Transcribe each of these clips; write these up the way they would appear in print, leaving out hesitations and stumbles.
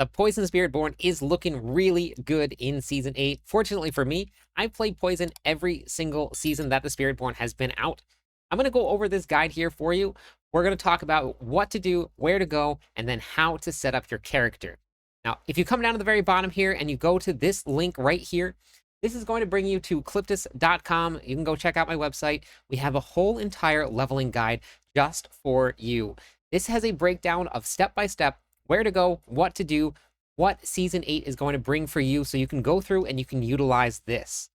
The Poison Spiritborn is looking really good in Season 8. Fortunately for me, I've played Poison every single season that the Spiritborn has been out. I'm going to go over this guide here for you. We're going to talk about what to do, where to go, and then how to set up your character. Now, if you come down to the very bottom here and you go to this link right here, this is going to bring you to cliptis.com. You can go check out my website. We have a whole entire leveling guide just for you. This has a breakdown of step-by-step where to go, what to do, what Season 8 is going to bring for you, so you can go through and you can utilize this.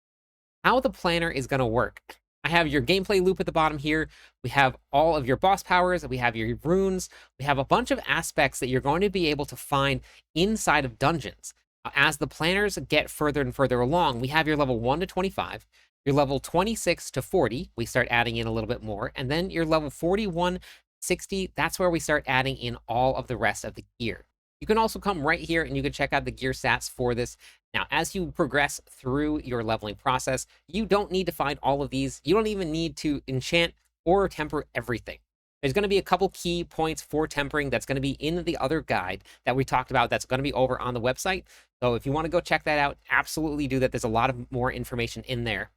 How the planner is going to work. I have your gameplay loop at the bottom here. We have all of your boss powers. We have your runes. We have a bunch of aspects that you're going to be able to find inside of dungeons. As the planners get further and further along, we have your level 1 to 25, your level 26 to 40. We start adding in a little bit more. And then your level 41, 60, that's where we start adding in all of the rest of the gear. You can also come right here and you can check out the gear stats for this. Now, as you progress through your leveling process, you don't need to find all of these. You don't even need to enchant or temper everything. There's going to be a couple key points for tempering that's going to be in the other guide that we talked about that's going to be over on the website. So if you want to go check that out, absolutely do that. There's a lot of more information in there.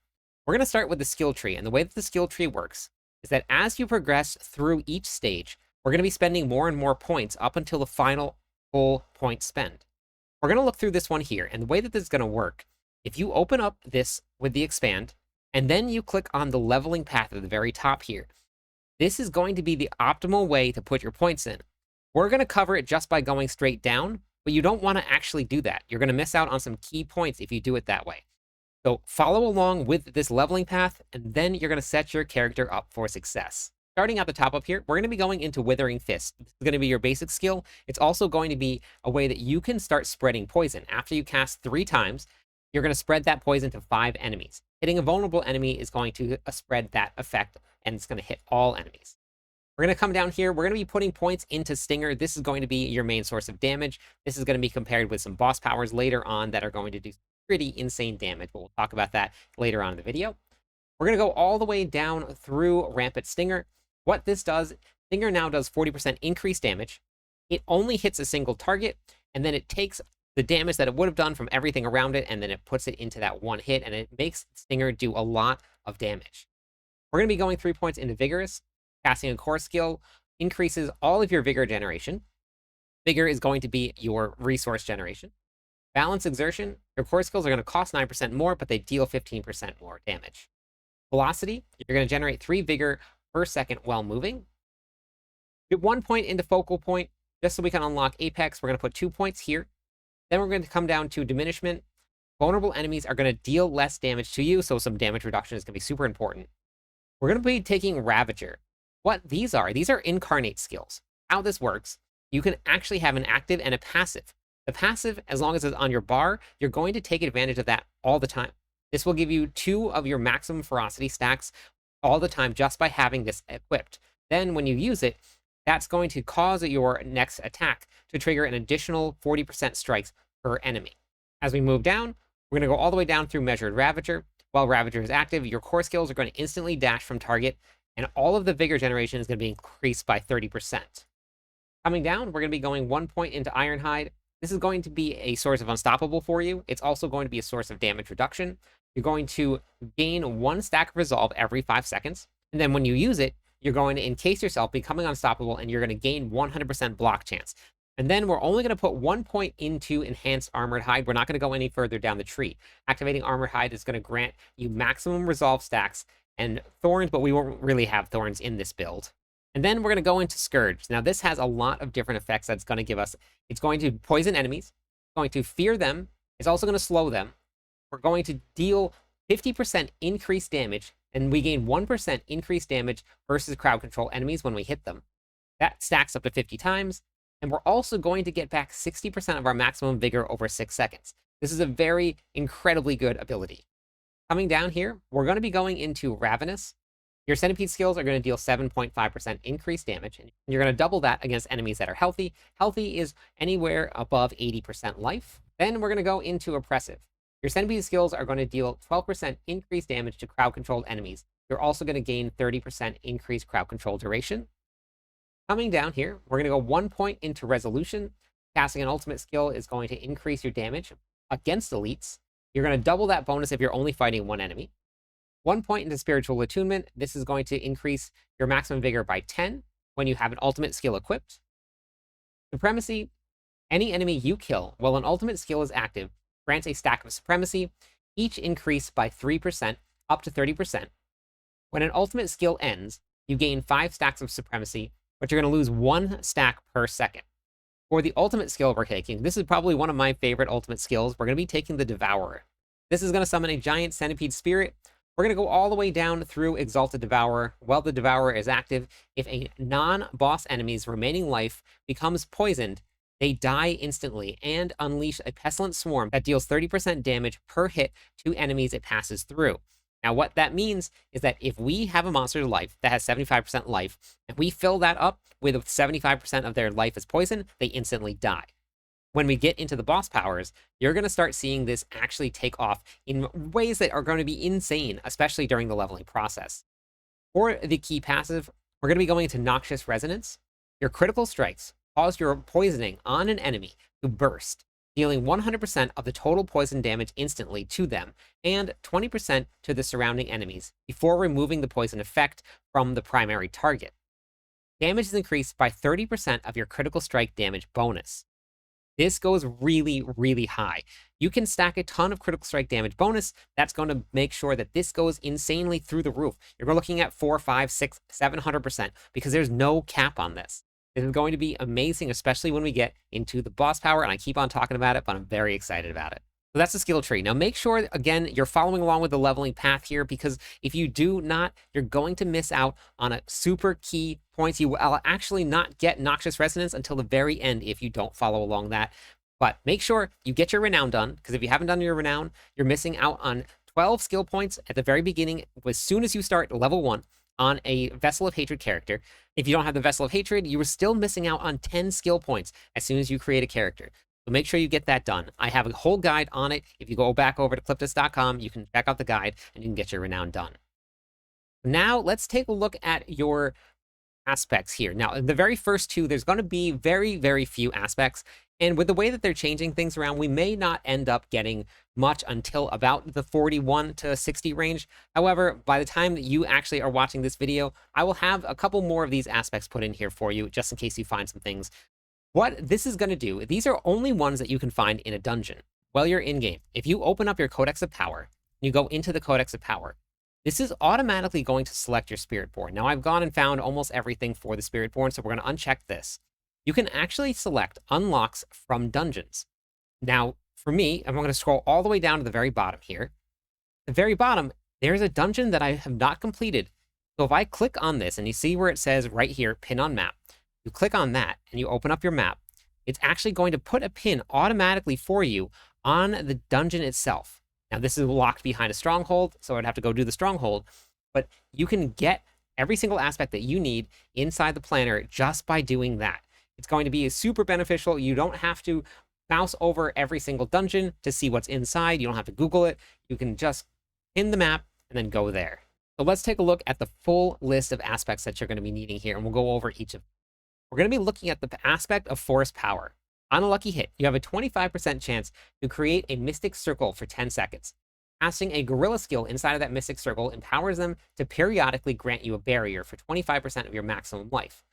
We're going to start with the skill tree. And the way that the skill tree works is that as you progress through each stage, we're going to be spending more and more points up until the final full point spend. We're going to look through this one here, and the way that this is going to work, if you open up this with the expand, and then you click on the leveling path at the very top here, this is going to be the optimal way to put your points in. We're going to cover it just by going straight down, but you don't want to actually do that. You're going to miss out on some key points if you do it that way. So follow along with this leveling path, and then you're going to set your character up for success. Starting at the top up here, we're going to be going into Withering Fist. This is going to be your basic skill. It's also going to be a way that you can start spreading poison. After you cast 3 times, you're going to spread that poison to 5 enemies. Hitting a vulnerable enemy is going to spread that effect, and it's going to hit all enemies. We're going to come down here. We're going to be putting points into Stinger. This is going to be your main source of damage. This is going to be compared with some boss powers later on that are going to do pretty insane damage, but we'll talk about that later on in the video. We're going to go all the way down through Rampant Stinger. What this does, Stinger now does 40% increased damage. It only hits a single target, and then it takes the damage that it would have done from everything around it, and then it puts it into that one hit, and it makes Stinger do a lot of damage. We're going to be going 3 points into Vigorous. Casting a core skill increases all of your Vigor generation. Vigor is going to be your resource generation. Balance Exertion, your core skills are going to cost 9% more, but they deal 15% more damage. Velocity, you're going to generate 3 Vigor per second while moving. Get 1 point into Focal Point, just so we can unlock Apex. We're going to put 2 points here. Then we're going to come down to Diminishment. Vulnerable enemies are going to deal less damage to you, so some damage reduction is going to be super important. We're going to be taking Ravager. What these are incarnate skills. How this works, you can actually have an active and a passive. The passive, as long as it's on your bar, you're going to take advantage of that all the time. This will give you 2 of your maximum ferocity stacks all the time just by having this equipped. Then when you use it, that's going to cause your next attack to trigger an additional 40% strikes per enemy. As we move down, we're going to go all the way down through Measured Ravager. While Ravager is active, your core skills are going to instantly dash from target, and all of the Vigor generation is going to be increased by 30%. Coming down, we're going to be going 1 point into Ironhide. This is going to be a source of Unstoppable for you. It's also going to be a source of damage reduction. You're going to gain 1 stack of Resolve every 5 seconds. And then when you use it, you're going to encase yourself, becoming unstoppable, and you're going to gain 100% block chance. And then we're only going to put 1 point into Enhanced Armored Hide. We're not going to go any further down the tree. Activating Armored Hide is going to grant you maximum Resolve stacks and Thorns, but we won't really have Thorns in this build. And then we're going to go into Scourge. Now, this has a lot of different effects that's going to give us. It's going to poison enemies, going to fear them, it's also going to slow them. We're going to deal 50% increased damage, and we gain 1% increased damage versus crowd control enemies when we hit them. That stacks up to 50 times, and we're also going to get back 60% of our maximum Vigor over 6 seconds. This is a very incredibly good ability. Coming down here, we're going to be going into Ravenous. Your Centipede skills are going to deal 7.5% increased damage, and you're going to double that against enemies that are healthy. Healthy is anywhere above 80% life. Then we're going to go into Oppressive. Your Centipede skills are going to deal 12% increased damage to crowd-controlled enemies. You're also going to gain 30% increased crowd control duration. Coming down here, we're going to go 1 point into Resolution. Casting an ultimate skill is going to increase your damage against elites. You're going to double that bonus if you're only fighting one enemy. 1 point into spiritual attunement. This is going to increase your maximum vigor by 10 when you have an ultimate skill equipped. Supremacy. Any enemy you kill while an ultimate skill is active grants a stack of supremacy, each increased by 3% up to 30%. When an ultimate skill ends, you gain 5 stacks of supremacy, but you're going to lose 1 stack per second. For the ultimate skill we're taking, this is probably one of my favorite ultimate skills. We're going to be taking the Devourer. This is going to summon a giant centipede spirit. We're going to go all the way down through Exalted Devourer. While the Devourer is active, if a non-boss enemy's remaining life becomes poisoned, they die instantly and unleash a pestilent swarm that deals 30% damage per hit to enemies it passes through. Now, what that means is that if we have a monster's life that has 75% life, and we fill that up with 75% of their life as poison, they instantly die. When we get into the boss powers, you're going to start seeing this actually take off in ways that are going to be insane, especially during the leveling process. For the key passive, we're going to be going into Noxious Resonance. Your critical strikes cause your poisoning on an enemy to burst, dealing 100% of the total poison damage instantly to them, and 20% to the surrounding enemies, before removing the poison effect from the primary target. Damage is increased by 30% of your critical strike damage bonus. This goes really, really high. You can stack a ton of critical strike damage bonus. That's going to make sure that this goes insanely through the roof. You're looking at 4, 5, 6, 700% because there's no cap on this. This is going to be amazing, especially when we get into the boss power, and I keep on talking about it, but I'm very excited about it. So that's the skill tree. Now make sure, again, you're following along with the leveling path here, because if you do not, you're going to miss out on a super key point. You will actually not get Noxious Resonance until the very end if you don't follow along that. But make sure you get your Renown done, because if you haven't done your Renown, you're missing out on 12 skill points at the very beginning, as soon as you start level 1 on a Vessel of Hatred character. If you don't have the Vessel of Hatred, you are still missing out on 10 skill points as soon as you create a character. So make sure you get that done. I have a whole guide on it. If you go back over to cliptis.com, you can check out the guide and you can get your Renown done. Now, let's take a look at your aspects here. Now, in the very first two, there's going to be very, very few aspects. And with the way that they're changing things around, we may not end up getting much until about the 41 to 60 range. However, by the time that you actually are watching this video, I will have a couple more of these aspects put in here for you, just in case you find some things. What this is going to do, these are only ones that you can find in a dungeon while you're in-game. If you open up your Codex of Power, you go into the Codex of Power, this is automatically going to select your Spiritborn. Now, I've gone and found almost everything for the Spiritborn, so we're going to uncheck this. You can actually select unlocks from dungeons. Now, for me, I'm going to scroll all the way down to the very bottom here. The very bottom, there's a dungeon that I have not completed. So if I click on this, and you see where it says right here, pin on map, you click on that, and you open up your map, it's actually going to put a pin automatically for you on the dungeon itself. Now, this is locked behind a stronghold, so I'd have to go do the stronghold, but you can get every single aspect that you need inside the planner just by doing that. It's going to be super beneficial. You don't have to mouse over every single dungeon to see what's inside. You don't have to Google it. You can just pin the map and then go there. So let's take a look at the full list of aspects that you're going to be needing here, and we'll go over each of them. We're going to be looking at the aspect of Force Power. On a lucky hit, you have a 25% chance to create a Mystic Circle for 10 seconds. Casting a Gorilla skill inside of that Mystic Circle empowers them to periodically grant you a barrier for 25% of your maximum life.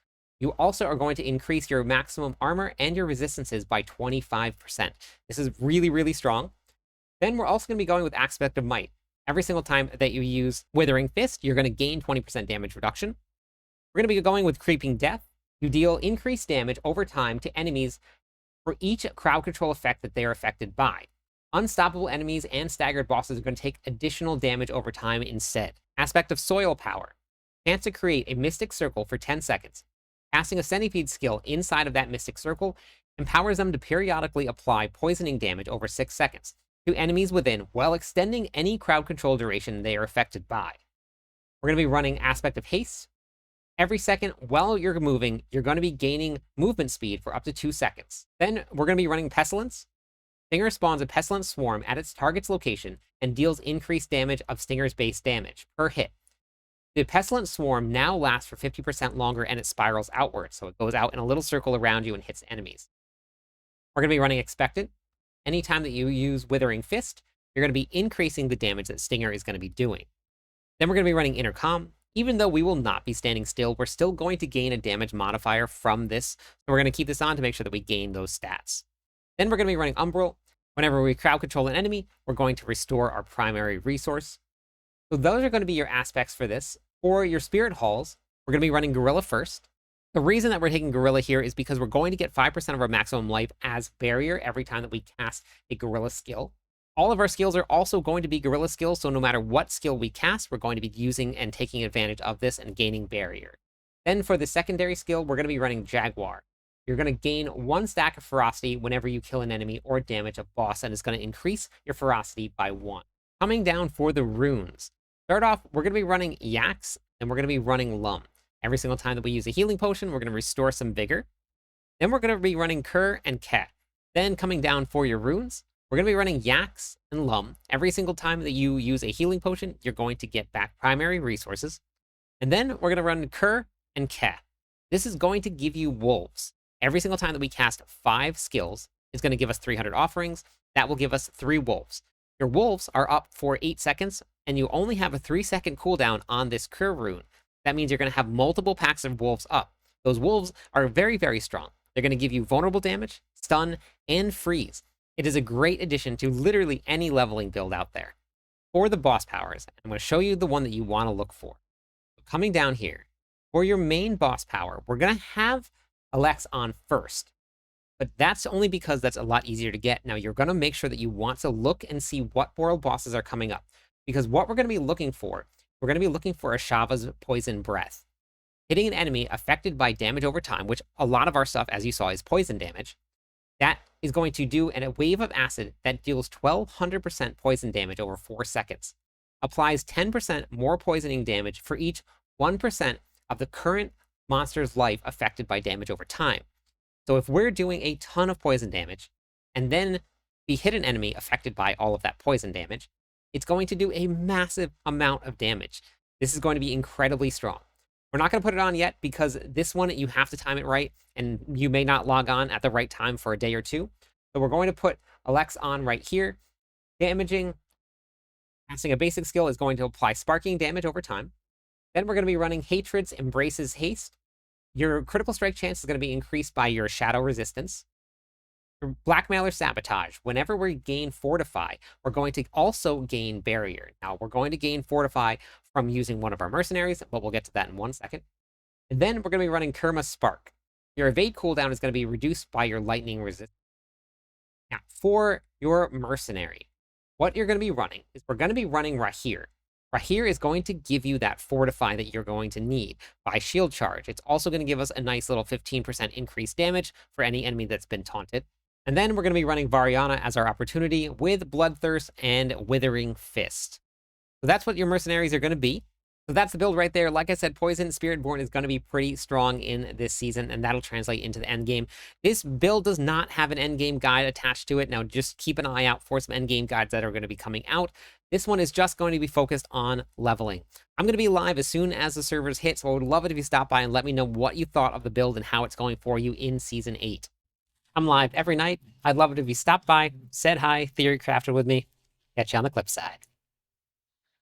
You also are going to increase your maximum armor and your resistances by 25%. This is really, really strong. Then we're also going to be going with Aspect of Might. Every single time that you use Withering Fist, you're going to gain 20% damage reduction. We're going to be going with Creeping Death. You deal increased damage over time to enemies for each crowd control effect that they are affected by. Unstoppable enemies and staggered bosses are going to take additional damage over time instead. Aspect of Soil Power. Chance to create a Mystic Circle for 10 seconds. Casting a Centipede skill inside of that Mystic Circle empowers them to periodically apply poisoning damage over 6 seconds to enemies within, while extending any crowd control duration they are affected by. We're going to be running Aspect of Haste. Every second while you're moving, you're going to be gaining movement speed for up to 2 seconds. Then we're going to be running Pestilence. Stinger spawns a Pestilent Swarm at its target's location and deals increased damage of Stinger's base damage per hit. The Pestilent Swarm now lasts for 50% longer, and it spirals outward, so it goes out in a little circle around you and hits enemies. We're going to be running Expectant. Anytime that you use Withering Fist, you're going to be increasing the damage that Stinger is going to be doing. Then we're going to be running Intercom. Even though we will not be standing still, we're still going to gain a damage modifier from this. So we're going to keep this on to make sure that we gain those stats. Then we're going to be running Umbral. Whenever we crowd control an enemy, we're going to restore our primary resource. So those are going to be your aspects for this. For your Spirit Halls, we're going to be running Gorilla first. The reason that we're taking Gorilla here is because we're going to get 5% of our maximum life as barrier every time that we cast a Gorilla skill. All of our skills are also going to be Gorilla skills, so no matter what skill we cast, we're going to be using and taking advantage of this and gaining barrier. Then for the secondary skill, we're going to be running Jaguar. You're going to gain 1 stack of ferocity whenever you kill an enemy or damage a boss, and it's going to increase your ferocity by 1. Coming down for the runes. Start off, we're going to be running Yax, and we're going to be running Lum. Every single time that we use a healing potion, we're going to restore some vigor. Then we're going to be running Kerr and Ket. Then coming down for your runes, we're going to be running Yax and Lum. Every single time that you use a healing potion, you're going to get back primary resources. And then we're going to run Kerr and Ket. This is going to give you wolves. Every single time that we cast 5 skills, it's going to give us 300 offerings. That will give us 3 wolves. Your wolves are up for 8 seconds, and you only have a 3-second cooldown on this Kerr rune. That means you're going to have multiple packs of wolves up. Those wolves are very, very strong. They're going to give you vulnerable damage, stun, and freeze. It is a great addition to literally any leveling build out there. For the boss powers, I'm going to show you the one that you want to look for. Coming down here, for your main boss power, we're going to have Alex on first. But that's only because that's a lot easier to get. Now, you're going to make sure that you want to look and see what world bosses are coming up. Because what we're going to be looking for, we're going to be looking for Ashava's Poison Breath. Hitting an enemy affected by damage over time, which a lot of our stuff, as you saw, is poison damage. That is going to do a wave of acid that deals 1200% poison damage over 4 seconds. Applies 10% more poisoning damage for each 1% of the current monster's life affected by damage over time. So if we're doing a ton of poison damage, and then we hit an enemy affected by all of that poison damage, it's going to do a massive amount of damage. This is going to be incredibly strong. We're not going to put it on yet because this one, you have to time it right, and you may not log on at the right time for a day or two. So we're going to put Alex on right here. Damaging, casting a basic skill is going to apply sparking damage over time. Then we're going to be running Hatred's Embraces Haste. Your critical strike chance is going to be increased by your shadow resistance. Blackmailer Sabotage. Whenever we gain Fortify, we're going to also gain Barrier. Now, we're going to gain Fortify from using one of our mercenaries, but we'll get to that in 1 second. And then we're going to be running Kerma Spark. Your evade cooldown is going to be reduced by your lightning resistance. Now, for your mercenary, what you're going to be running is we're going to be running Rahir. Rahir is going to give you that Fortify that you're going to need by Shield Charge. It's also going to give us a nice little 15% increased damage for any enemy that's been taunted. And then we're going to be running Variana as our opportunity with Bloodthirst and Withering Fist. So that's what your mercenaries are going to be. So that's the build right there. Like I said, Poison Spiritborn is going to be pretty strong in this season, and that'll translate into the endgame. This build does not have an endgame guide attached to it. Now, just keep an eye out for some endgame guides that are going to be coming out. This one is just going to be focused on leveling. I'm going to be live as soon as the servers hit, so I would love it if you stop by and let me know what you thought of the build and how it's going for you in Season 8. I'm live every night. I'd love it if you stopped by, said hi, theory crafted with me. Catch you on the clip side.